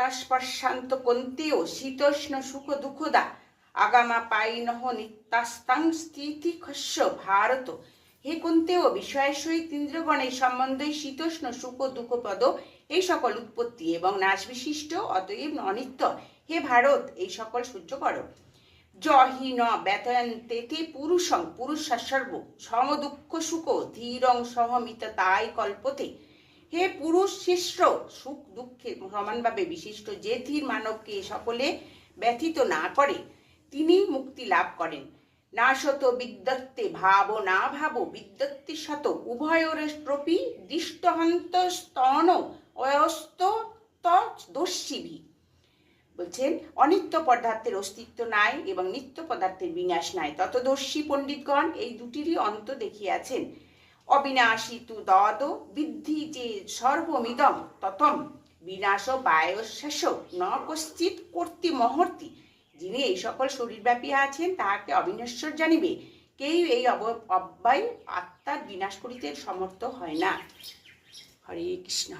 বস্ত্রাস্পর্শান্ত কন্তেও শীতোষ্ণ সুখ দুঃখদা আগামা পাইনহ নিত্যাস্তাং স্থিতি খস্য ভারত। হে কুন্তেও, বিষয়ের সহিত ইন্দ্রগণের সম্বন্ধই শীতোষ্ণ সুখ দুঃখপদ এই সকল উৎপত্তি এবং নাশ বিশিষ্ট, অতএব অনিত্য। হে ভারত, এই সকল সহ্য করো। হি ন ব্যতয়ন্তে তে পুরুষং পুরুষাসর্ব সম দুঃখ সুখ ধীরং সহমিততায় কল্পতে। হে পুরুষ শ্রেষ্ঠ, সুখ দুঃখে সমানভাবে বিশিষ্ট যে ধীর মানবকে সকলে ব্যথিত না করে তিনি মুক্তি লাভ করেন। না শত বিদ্যত্তে ভাব না ভাব বিদ্যত্তে শত উভয়োরপ্রপি দৃষ্টহন্ত স্তন অয়স্ত দস্যিভি। বলছেন, অনিত্য পদার্থের অস্তিত্ব নাই এবং নিত্য পদার্থের বিনাশ নাই, ততদর্শী পণ্ডিতগণ এই দুটিরই অন্ত দেখিয়াছেন। অবিনাশী তু দদ বিদ্ধি যে সর্বমিদম ততম বিনাশ বায়শেষ ন কশ্চিৎ কর্তি মহর্তি। যিনি এই সকল শরীরব্যাপী আছেন তাহাকে অবিনশ্বর জানিবে, কেউ এই অব্যয় আত্মার বিনাশ করিতে সমর্থ হয় না। হরে কৃষ্ণ।